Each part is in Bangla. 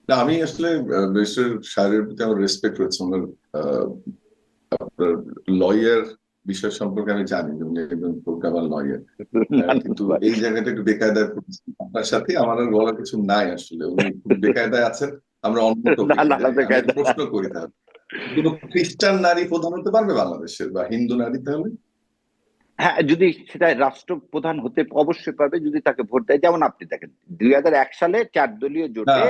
না, আমি আসলে ব্যারিস্টার সাহেবের প্রতি আমার রেসপেক্ট রয়েছে। আমার আহ, আপনার লয়ার বিষয় সম্পর্কে আমি জানি যে উনি একজন প্রজ্ঞাবান লয়ার। না না কিন্তু ভাই। এই জায়গাটা একটু বেকায়দায় পড়েছি আপনার সাথে। আমার আর বলার কিছু নাই আসলে, উনি খুব বেকায়দায় আছেন। আমরা অন্য না টপিকে না না যাই। আমি একটা বেকায়দা। প্রশ্ন করি তাহলে, কোনো খ্রিস্টান নারী প্রধান হতে পারবে বাংলাদেশের, বা হিন্দু নারী তাহলে? হ্যাঁ, যদি সেটা রাষ্ট্রপ্রধান হতে অবশ্যই পারবে যদি তাকে ভোট দেয়। যেমন আপনি দেখেন 2001 সালে 4 দলীয় না, জোটে।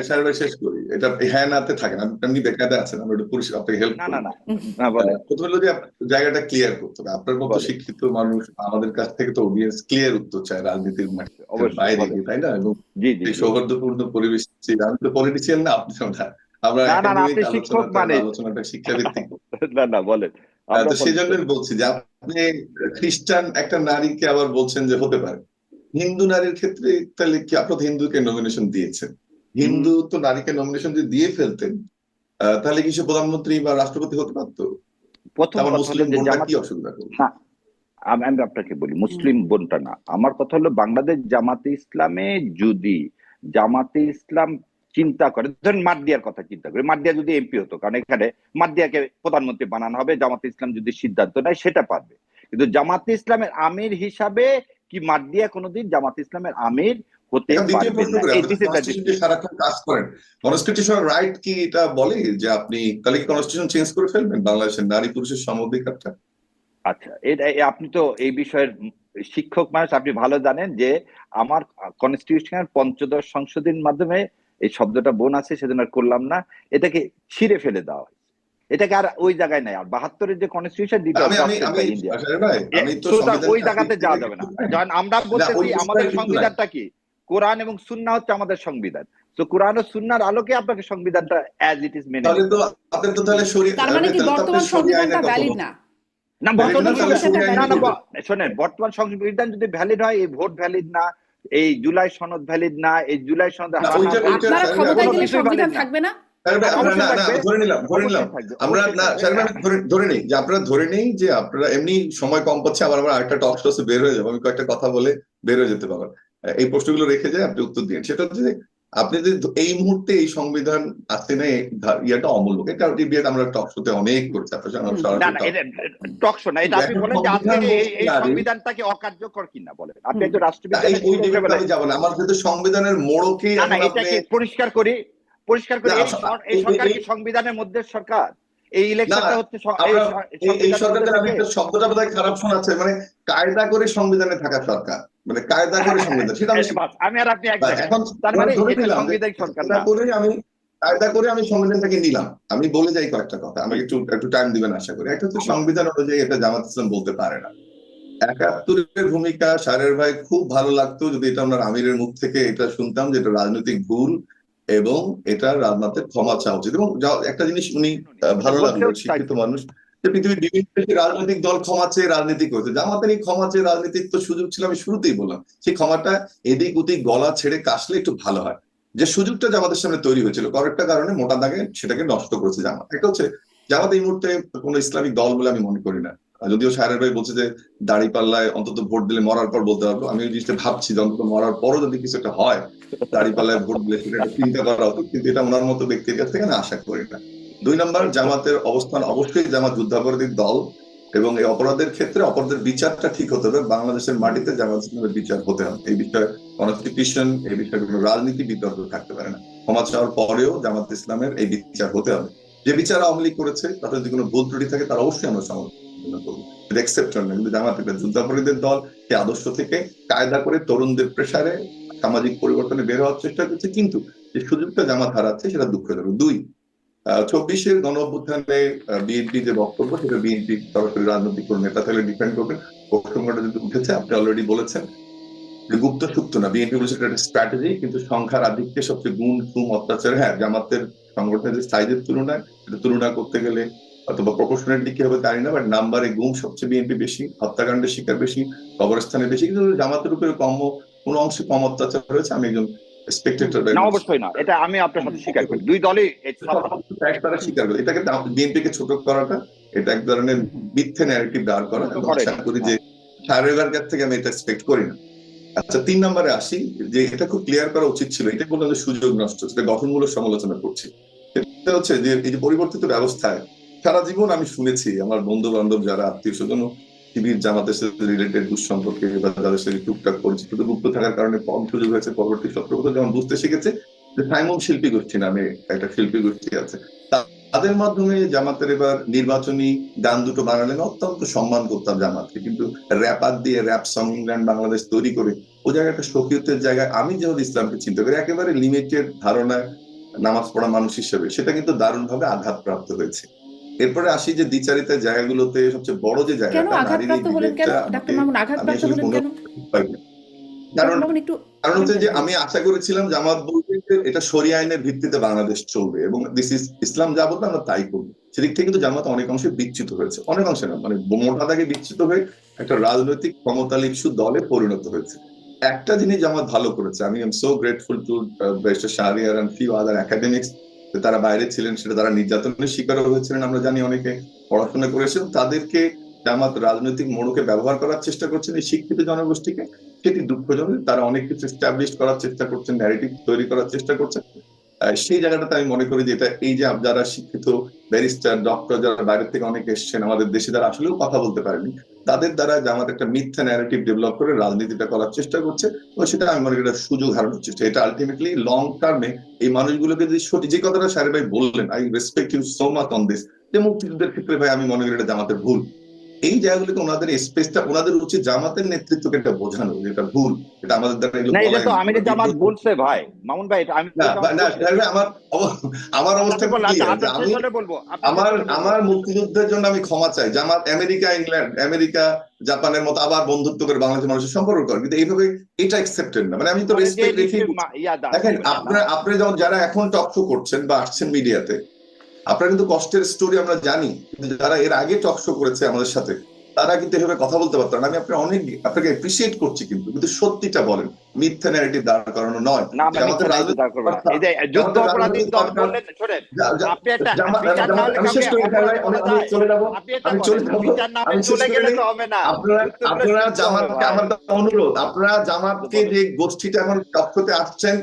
সার্ভে শেষ করি এটা। হ্যাঁ নাতে থাকেন, আপনি এমনি বেকায়দা আছেন, আমরা একটু পরিষ্কার আপনাকে হেল্প না না করি। না না বলেন প্রথমে যদি জায়গাটা ক্লিয়ার করতে হবে, আপনার মতো বলেন শিক্ষিত মানুষ আমাদের কাছ থেকে তো অডিয়েন্স ক্লিয়ার উত্তর চায় রাজনীতির মাঠের অবশ্যই বাইরে বলেন। গিয়ে, তাই না? এবং জি জি এই জি। সৌহার্দ্যপূর্ণ পরিবেশ, আমি তো পলিটিশিয়ান না, আপনিও না। আমরা না না না একাডেমিক আপনি শিক্ষক আলোচনাটা বা মানুষ। আলোচনাটা শিক্ষাভিত্তিক। না না বলেন। আমরা তো সেই পলিটিশিয়ান। জন্যই বলছি যে আপনি খ্রিস্টান একটা নারীকে আবার বলছেন যে হতে পারে। হিন্দু নারীর ক্ষেত্রে তাহলে কি আপনার হিন্দুকে নমিনেশন দিয়েছেন? হিন্দু তো নারীকে নমিনেশন যদি দিয়ে ফেলতেন, তাহলে কি সে প্রধানমন্ত্রী বা রাষ্ট্রপতি হতে পারতো? প্রথম আমার কথা হলো মুসলিম যে বোনটা জামাত। কি অসুবিধা করবে? না, আমি আপনাকে বলি মুসলিম বোনটা না, আমার কথা হলো বাংলাদেশ জামাতে ইসলামে যদি জামাতে ইসলাম চিন্তা করে, ধরেন মাড্ডিয়ার কথা চিন্তা করে, মাড্ডিয়া যদি এমপি হতো, কারণ এখানে মাড্ডিয়াকে প্রধানমন্ত্রী বানানো হবে, জামাতে ইসলাম যদি সিদ্ধান্ত নেয় সেটা পারবে। কিন্তু জামাতে ইসলামের আমির হিসাবে কি মাড্ডিয়া কোনোদিন জামাতে ইসলামের আমির হতে এখন দ্বিতীয় পারবেন প্রশ্ন না। করি, এই আপনি তো দিস ইজ দ্য কনস্টিটিউশন দিয়ে ডিফারেন্স। সারাক্ষণ কাজ করেন। কনস্টিটিউশনাল রাইট কি এটা বলে যে আপনি তাহলে কি কনস্টিটিউশন চেঞ্জ করে ফেলবেন বাংলাদেশের নারী পুরুষের সম অধিকারটা? আচ্ছা, আপনি তো এই বিষয়ের শিক্ষক মানুষ, আপনি ভালো জানেন যে আমার কনস্টিটিউশনের পঞ্চদশ সংশোধনীর মাধ্যমে এই শব্দটা বোন আছে সেজন্য আর করলাম না, এটাকে ছিঁড়ে ফেলে দেওয়া হয়েছে। এটাকে আর ওই জায়গায় নাই। আর 72-এর যে কনস্টিটিউশন না, ডিট আমি আমি ড্রাফটেড আমি বাই ইন্ডিয়া, আশারে ভাই, আমি তো সুতরাং ওই সংবিধানের কাছে জায়গাতে যাওয়া যাবে না। যখন আমরা না, ওই বলতেছি আমাদের বিষয়ে কিছু নাই। সংবিধানটা কি, কোরআন এবং সুন্নাহ হচ্ছে আমাদের সংবিধান। তো কোরআন ও সুন্নাহর আলোকে আপনাকে সংবিধানটা অ্যাজ ইট ইজ মেনে তাহলে নিতে তো হবে। আপনি তো তাহলে তার মানে কি তাহলে তো আপনি বর্তমান শরিয়া সংবিধানটা আইনের কথা ভ্যালিড বলছেন। না? না ভ্যালিড না, বর্তমান তাহলে সংবিধানটা শরিয়া সংবিধান, না আইনে না ভ্যালিড না? করবেন। শোনেন, বর্তমান সংবিধান যদি ভ্যালিড হয় এই ভোট ভ্যালিড না, এই জুলাই সনদ ভ্যালিড না, এই জুলাই সনদ না, হানার এই ওইটা আপনারা স্যার ভাই, ক্ষমতায় কোনো গেলে কিছুই সংবিধান ভ্যালিড না। থাকবে না? স্যার ভাই, আপনারা অবশ্যই না না থাকবে, ধরে নিলাম অবশ্যই থাকবে, আমরা, অবশ্যই না থাকবে। স্যার ভাই, ধরে নেই যে আপনারা ধরে নেই যে আপনারা এমনি সময় কম পাচ্ছে, আবার আবার একটা টক শো বের হয়ে যাবো, আমি কয়েকটা কথা বলে বের হয়ে যেতে পারবেন। এই প্রশ্নগুলো রেখে যায়, আপনি উত্তর দিন। সেটা হচ্ছে যে আপনি যদি এই মুহূর্তে এই সংবিধান আসতে নেই, ইয়াটা অমূল্য। এটা ডিবেট আমরা টক শোতে অনেক করছি, আপনার সঙ্গে আমরা না সরাসরি না talk এটা টক শো না, এটা আপনি এখন বলেন যে আজকে সংবিধান এই বলছে এই নারী। সংবিধানটাকে অকার্যকর কিনা বলেন, আপনি হুম। একজন তা এই রাষ্ট্রবিজ্ঞানের ওই শিক্ষক ডিবেটটা হিসেবে। আমি যাবো না, আমার কিন্তু সংবিধানের মোড়কেই না না এখন আপনি। এটাকে পরিষ্কার করি, পরিষ্কার করি, না, এই সরকার এই কি সংবিধানের মধ্যে সরকার? এই না, ইলেকশনটা হচ্ছে আমরা এই সংবিধানের মধ্যে সরকারটা, আমি থেকে। একটা শব্দটা বোধহয় খারাপ শোনাচ্ছে, মানে কায়দা করে সংবিধানে থাকা সরকার, মানে কায়দা করে সংবিধান, সেটা আমি বাস, আমি আর আপনি এক জায়গায়। এখন তার মানে ধরে এটা নিলাম যে সাংবিধানিক সরকার কায়দা না। করে আমি, কায়দা করে আমি সংবিধানটাকে নিলাম। আমি বলে যাই কয়েকটা কথা, জি আমাকে একটু একটু টাইম দিবেন আশা করি। একটা হচ্ছে আমরা সংবিধান অনুযায়ী এটা জামাত ইসলাম বলতে পারে না। 71-এর ভূমিকা সারের ভাই খুব ভালো লাগতো যদি এটা আমরা আমিরের মুখ থেকে এটা শুনতাম যে এটা রাজনৈতিক ভুল, এবং এটা রাজনাথের ক্ষমা চাওয়া উচিত। এবং একটা জিনিস উনি, এটা ভালো লাগলো, বলতেও শিক্ষিত চাইছে। মানুষ, যে পৃথিবীর বিভিন্ন দেশে রাজনৈতিক দল ক্ষমা চেয়ে রাজনীতি করেছে, জামাতের এই ক্ষমা চেয়ে রাজনীতির তো সুযোগ ছিল, আমি শুরুতেই বললাম। সেই ক্ষমাটা এদিক ওদিক গলা ছেড়ে কাশলে একটু ভালো হয়। যে সুযোগটা জামাতের সামনে তৈরি হয়েছিল কয়েকটা কারণে, মোটা দাগে সেটাকে নষ্ট করেছে জামাত। একটা হচ্ছে জামাত এই মুহূর্তে কোনো ইসলামিক দল বলে আমি মনে করি না। যদিও সাহের ভাই বলছে যে দাড়ি পাল্লায় অন্তত ভোট দিলে মরার পর বলতে পারবো, আমি ওই জিনিসটা ভাবছি যে অন্তত মরার পরও যদি কিছু একটা হয়, দাড়ি পাল্লায় ভোট দিলে সেটা একটা চিন্তা করা হতো, কিন্তু এটা ওনার মতো ব্যক্তির কাছ থেকে না আশা করি না। 2 নম্বর, জামাতের অবস্থান, অবশ্যই জামাত যুদ্ধাপরাধীর দল, এবং এই অপরাধের ক্ষেত্রে অপরাধের বিচারটা ঠিক হতে হবে। বাংলাদেশের মাটিতে জামাত ইসলামের বিচার হতে হবে, এই বিষয়ে কনস্টিটিউশন, এই বিষয়ে কোনো রাজনীতি বিতর্ক থাকতে পারে না। ক্ষমা চাওয়ার পরেও জামাত ইসলামের এই বিচার হতে হবে। যে বিচার আওয়ামী লীগ করেছে তাতে যদি কোনো ভুল ত্রুটি থাকে তার অবশ্যই আমরা সমালোচনা করবো, এক্সেপশন না। কিন্তু জামাত একটা যুদ্ধাপরাধীদের দল, সেই আদর্শ থেকে কায়দা করে তরুণদের প্রেসারে সামাজিক পরিবর্তনে বের হওয়ার চেষ্টা করছে, কিন্তু যে সুযোগটা জামাত হারাচ্ছে সেটা দুঃখজনক। 2, 24-এর গণ অভ্যুত্থানে বিএনপি যে বক্তব্য, সেটা বিএনপি সরাসরি রাজনৈতিক কোনো নেতা থাকলে ডিফেন্ড করবেন। প্রসঙ্গটা যদি উঠেছে, আপনি অলরেডি বলেছেন যে গুপ্ত সুপ্ত না, বিএনপি বলেছে এটা একটা স্ট্র্যাটেজি, কিন্তু সংখ্যার আধিক্যে সবচেয়ে গুণ খুম অত্যাচার। হ্যাঁ, জামাতের সংগঠনের সাইজের তুলনায় এটা তুলনা করতে গেলে অথবা প্রপোর্শনালিটি কি হবে জানি না, বাট নাম্বারে গুম সবচেয়ে বিএনপি বেশি, হত্যাকাণ্ডের শিকার বেশি, কবরস্থানে বেশি, কিন্তু জামাতের উপরে কম, কোনো অংশে কম অত্যাচার হয়েছে। আমি একজন স্পেকটেটর না অবশ্যই না, এটা আমি আপনার সাথে স্বীকার করি, দুই দলই তারা স্বীকার করে। এটাকে বিএনপি কে ছোট করাটা, এটা এক ধরনের মিথ্যে ন্যারেটিভ দাঁড় করা, ছোট এবং আশা করেনি। করি যে হ্যাঁ সারেগার কাছ থেকে আমি এটা এক্সপেক্ট করি না। আচ্ছা, 3 নম্বরে আসি, যে এটা খুব ক্লিয়ার করা উচিত ছিল, এটা বললাম যে সুযোগ নষ্ট, সেটা গঠনমূলক সমালোচনা করছি। এটা হচ্ছে যে এই যে পরিবর্তিত ব্যবস্থায় সারা জীবন আমি শুনেছি আমার বন্ধু বান্ধব যারা আত্মীয় স্বজন শিবির জামাতের সাথে রিলেটেড দুঃসম্পর্কে বা যাদের সাথে টুকটাক পরিচিত গুপ্ত থাকার কারণে কম সুযোগ হয়েছে, পরবর্তী সত্রপথ যখন বুঝতে শিখেছে যে সাইমন শিল্পী গোষ্ঠী নামে একটা শিল্পী গোষ্ঠী আছে, তাদের মাধ্যমে জামাতের এবার নির্বাচনী গান দুটো বানালেন, অত্যন্ত সম্মান করতাম জামাতকে, কিন্তু র্যাপার দিয়ে র্যাপ সং ইংল্যান্ড বাংলাদেশ তৈরি করে ও জায়গায় একটা শোকিয়তের জায়গায় আমি যেভাবে ইসলামকে চিন্তা করি একেবারে লিমিটেড ধারণায় নামাজ পড়া মানুষ হিসেবে, সেটা কিন্তু দারুণভাবে আঘাতপ্রাপ্ত হয়েছে। এরপরে আসি যে দ্বিচারিতার জায়গাগুলোতে সবচেয়ে বড় যে কেন জায়গাটা নারীর এই আঘাতপ্রাপ্ত হলেন, কেন ডিবেটটা ডাক্তার আমাকে, মামুন আমি আঘাতপ্রাপ্ত আসলে হলেন কোনো কেন? পাইনি। কারণ ডক্টর মামুন একটু কারণ হচ্ছে যে বলবেন? আমি আশা করেছিলাম জামাত বলবে যে এটা শরিয়া আইনের ভিত্তিতে বাংলাদেশ চলবে এবং দিস ইজ ইসলাম যা বলবে আমরা তাই করবো। সেদিক থেকে কিন্তু জামাত অনেক অংশে বিচ্যুত হয়েছে, অনেক অংশে না মানে মোটা দাগে বিচ্যুত হয়ে একটা রাজনৈতিক ক্ষমতালিপ্সু দলে পরিণত হয়েছে। একটা জিনিস জামাত ভালো করেছে, আমি am so grateful to barrister Shahriar and few other academics, তারা বাইরে ছিলেন, সেটা তারা নির্যাতনের শিকারও হয়েছিলেন আমরা জানি, অনেকে পড়াশোনা করেছেন, তাদেরকে জামাত রাজনৈতিক মোড়কে ব্যবহার করার চেষ্টা করছেন এই শিক্ষিত জনগোষ্ঠীকে, সেটি দুঃখজনক। তারা অনেক কিছু এস্টাবলিশ করার চেষ্টা করছেন, ন্যারেটিভ তৈরি করার চেষ্টা করছেন। সেই জায়গাটাতে আমি মনে করি যে এটা এই যে যারা শিক্ষিত ব্যারিস্টার ডক্টর যারা বাইরে থেকে অনেকে এসছেন আমাদের দেশে, যারা আসলেও কথা বলতে পারেনি, তাদের দ্বারা যে আমাদের একটা মিথ্যা ন্যারেটিভ ডেভেলপ করে রাজনীতিটা করার চেষ্টা করছে, তো সেটা আমি মনে করি একটা সুযোগ হারানোর চেষ্টা। এটা আলটিমেটলি লং টার্মে এই মানুষগুলোকে যদি সঠিক, যে কথাটা সাহেব ভাই বললেন, I respect you so much on this, যে মুক্তিযুদ্ধের ক্ষেত্রে ভাই আমি মনে করি এটা জামাতের ভুল। এই জায়গাগুলোকে ওনাদের স্পেসটা, ওনাদের উচিত জামাতের নেতৃত্বকে এটা বোঝানো যেটা ভুল, এটা আমাদের দ্বারা এগুলো না, এটা তো বলাই আমিরে জামাত বলছে ভাই, মামুন ভাই, এটা আমিরে না জামাত না বলছে। আমার আমার অবস্থা বললাম, ক্লিয়ার যে আপনার শেষ আমি হলে বলবো, আমার আমার মুক্তিযুদ্ধের জন্য আমি ক্ষমা চাই, জামাত আমেরিকা ইংল্যান্ড আমেরিকা জাপানের মতো আবার বন্ধুত্ব করে বাংলাদেশের মানুষের সম্পর্ক করে, কিন্তু এইভাবে এটা অ্যাকসেপ্টেড না। মানে আমি তো রেসপেক্ট রেখেই দেখেন, আপনারা যেমন যারা এখন টক শো করছেন বা আসছেন মিডিয়াতে, আপনারা কিন্তু কষ্টের স্টোরি আমরা জানি, কিন্তু যারা এর আগে টক শো করেছে আমাদের সাথে তারা কিন্তু এভাবে কথা বলতে পারতো না। আমি আপনাকে অ্যাপ্রিসিয়েট করছি, কিন্তু কিন্তু সত্যিটা বলেন, মিথ্যা ন্যারেটিভ দাঁড় করানো নয়। না, আমি আমাদের এই যে যুদ্ধ অপরাধীর দল বললেন, শোনেন, আপনি একটা বিচার না হলে আমি শেষ করে আমি চলে যাবো, আপনি এটা আমি বলেন, চলে যাবো, বিচার না আমি হলে শেষ চলে করে গেলে নিই। তো হবে না। আপনারা জামাতকে, আমার অনুরোধ, আপনারা জামাতকে যে গোষ্ঠীটা এখন টকশোতে আসছেন,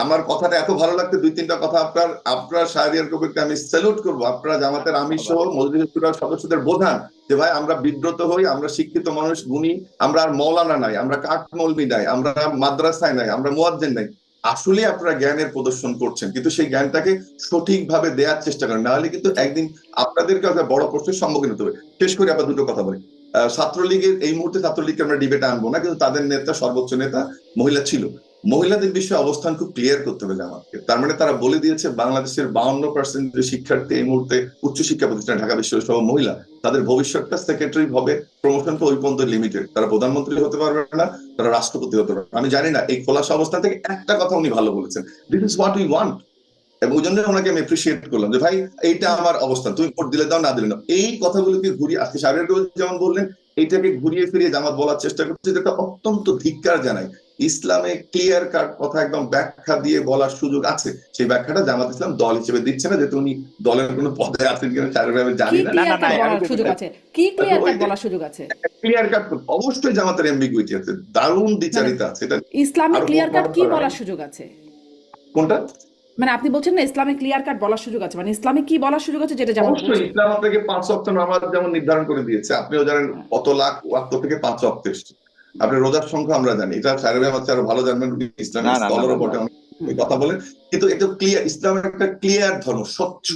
আমার কথাটা এত ভালো লাগছে, 2-3টা কথা আপনার শাহরিয়ার কবিরকে আমি স্যালুট করবো। আপনারা জামাতের আমি সহ মজলিস শুরার সদস্যদের বোঝান যে ভাই আমরা বিব্রত হই, আমরা শিক্ষিত মানুষ, গুণী, আমরা আর মৌলানা নাই, আমরা কাঠ মৌলবি নাই, আমরা মাদ্রাসায় নাই, আমরা মুয়াজ্জিন নাই। আসলে আপনারা জ্ঞানের প্রদর্শন করছেন, কিন্তু সেই জ্ঞানটাকে সঠিকভাবে দেওয়ার চেষ্টা করেন, না হলে কিন্তু একদিন আপনাদেরকে একটা বড় প্রশ্নের সম্মুখীন হতে হবে। শেষ করে আবার দুটো কথা বলি। ছাত্রলীগের এই মুহূর্তে ছাত্রলীগকে আমরা ডিবেটে আনবো না, কিন্তু তাদের নেতা, সর্বোচ্চ নেতা মহিলা ছিল, মহিলাদের বিষয়ে অবস্থান খুব ক্লিয়ার করতে হবে জামাতকে। তার মানে তারা বলে দিয়েছে বাংলাদেশের 52% যে শিক্ষার্থী এই মুহূর্তে উচ্চশিক্ষা প্রতিষ্ঠান ঢাকা বিশ্ববিদ্যালয় সহ মহিলা, তাদের ভবিষ্যৎটা সেক্রেটারি হবে, প্রমোশনটা ওই পর্যন্ত লিমিটেড, তারা প্রধানমন্ত্রী হতে পারবে না, তারা রাষ্ট্রপতি হতে পারবে। আমি জানি না, এই খোলাসা অবস্থান থেকে একটা কথা উনি ভালো বলেছেন, this is what we want, এবং ওই জন্য ওনাকে আমি এপ্রিসিয়েট করলাম যে ভাই এইটা আমার অবস্থান, তুমি ভোট দিলে দাও না দিলে না। এই কথাগুলোকে ঘুরিয়ে আজকে সাহেবের যেমন বললেন, এইটাকে ঘুরিয়ে ফিরিয়ে জামাত বলার চেষ্টা করছে, যেটা অত্যন্ত ধিক্কার জানাই। ইসলামে ক্লিয়ার কাট কথা একদম ব্যাখ্যা দিয়ে বলার সুযোগ আছে, সেই ব্যাখ্যাটা জামাত ইসলাম দল হিসেবে দিচ্ছে না, যেহেতু উনি দলের কোনো পদে আছেন কিনা সাহেব আমি জানি না। কি ক্লিয়ার কাট বলার সুযোগ আছে? ক্লিয়ার কাট অবশ্যই জামাতের এমবিগুইটি আছে, দারুণ দ্বিচারিতা আছে, এটা ইসলামে ক্লিয়ার কাট কি বলার সুযোগ আছে? কোনটা? মানে আপনি বলছেন না ইসলামে ক্লিয়ার কাট বলার সুযোগ আছে, মানে ইসলামে কি বলার সুযোগ আছে যেটা যেমন অবশ্যই ইসলাম আপনাকে 5 ওয়াক্ত নামাজ যেমন নির্ধারণ করে দিয়েছে, আপনিও জানেন কত লাখ ওয়াক্ত থেকে 5 ওয়াক্ত এসছে। আপনি রোজার সংখ্যা আমরা জানি, এটা সাহেব হচ্ছে আরো ভালো জানবেন, ইসলামিক স্কলারও বটে, অনেক কথা বলেন, কিন্তু এটা ক্লিয়ার, ইসলাম একটা ক্লিয়ার ধর্ম, স্বচ্ছ,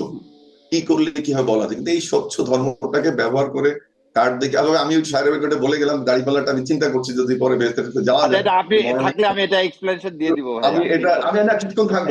কি করলে কি হয় বলা যায়। কিন্তু এই স্বচ্ছ ধর্মটাকে ব্যবহার করে কার্ড দেখে, আমি সাহেবের কাছে বলে গেলাম দাড়িপাল্লাটা আমি চিন্তা করছি যদি পরে বেহেশতে যাওয়া যায়, আপনি থাকলে আমি এটা এক্সপ্লেনেশন দিয়ে দিব। আমি না কিছুক্ষণ থাকবো,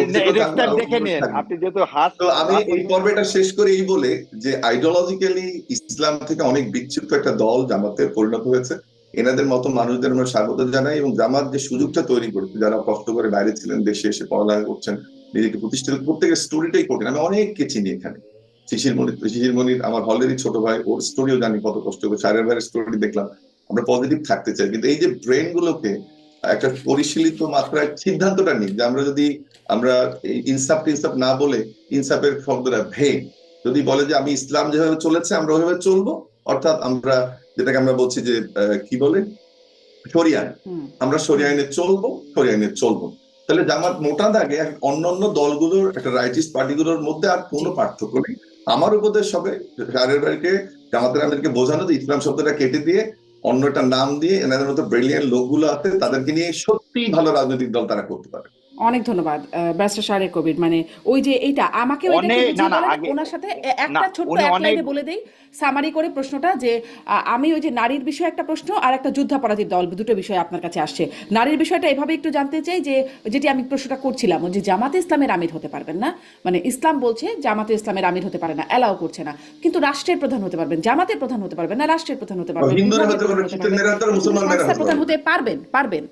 দেখে নিন আপনি যেহেতু তো আমি এই পর্বটা শেষ করে এই বলে যে আইডিওলজিক্যালি ইসলাম থেকে অনেক বিচ্ছিন্ন একটা দল জামাতে পরিণত হয়েছে, এনাদের মতো মানুষদের আমরা স্বাগত জানাই, এবং জামাত যে সুযোগটা তৈরি করেছে, যারা কষ্ট করে বাইরে ছিলেন দেশে এসে পড়ালেখা করছেন, নিজেকে প্রতিষ্ঠিত, প্রত্যেকের স্টোরিটাই কঠিন। আমি অনেককে চিনি এখানে, শিশির মনির আমার হলেরই ছোট ভাই, ওর স্টোরিও জানি কত কষ্ট করে, সাহেবের ভাইয়ের স্টোরি দেখলাম। আমরা পজিটিভ থাকতে চাই, কিন্তু এই যে ব্রেন গুলোকে একটা পরিশীলিত মাত্রায় সিদ্ধান্তটা নিই যে আমরা ইনসাফ টিনসাফ না বলে, ইনসাফের শব্দটা ভেঙে যদি বলে যে আমি ইসলাম যেভাবে চলেছে আমরা ওইভাবে চলবো, অর্থাৎ আমরা যেটাকে আমরা বলছি যে কি বলে শরিয়া হুম। আমরা শরিয়া আইনে চলবো, শরিয়া আইনে চলবো। তাহলে জামাত মোটা দাগে অন্যান্য দলগুলোর একটা রাইটিস্ট পার্টিগুলোর মধ্যে আর কোনো পার্থক্য নেই। আমার উপদেশ হবে সারের বাড়িকে, জামাতের আমিরকে বোঝানো যে ইসলাম শব্দটা কেটে দিয়ে অন্য একটা নাম দিয়ে এনাদের মতো ব্রিলিয়ান্ট লোকগুলো আছে তাদেরকে নিয়ে সত্যিই ভালো রাজনৈতিক দল তারা করতে পারে। অনেক ধন্যবাদ ব্যারিস্টার শাহরিয়ার কবির। মানে ওই যে এইটা আমাকে ওইটা একটু বুঝিয়ে বলেন, ওনার সাথে একটা ছোট্ট এক লাইনে বলে দেই সামারি করে প্রশ্নটা, যে আমি ওই যে নারীর বিষয়ে একটা প্রশ্ন আর একটা যুদ্ধাপরাধীর দল, দুটো বিষয় আপনার কাছে আসছে। নারীর বিষয়টা এভাবে একটু জানতে চাই যে যেটি আমি প্রশ্নটা করছিলাম, যে জামাতে ইসলামের আমির হতে পারবেন না, মানে ইসলাম বলছে জামাতে ইসলামের আমির হতে পারে না, অ্যালাউ করছে না, কিন্তু রাষ্ট্রের প্রধান হতে পারবেন, জামাতের প্রধান হতে পারবেন না, রাষ্ট্রের প্রধান হতে পারবেন, হিন্দুরা বিভাগের হতে প্রধান পারবে, হতে খ্রিস্টানেরা পারবেন, হতে পারবে, মুসলমানেরা সংস্থার হতে প্রধান পারবে। হতে পারবেন।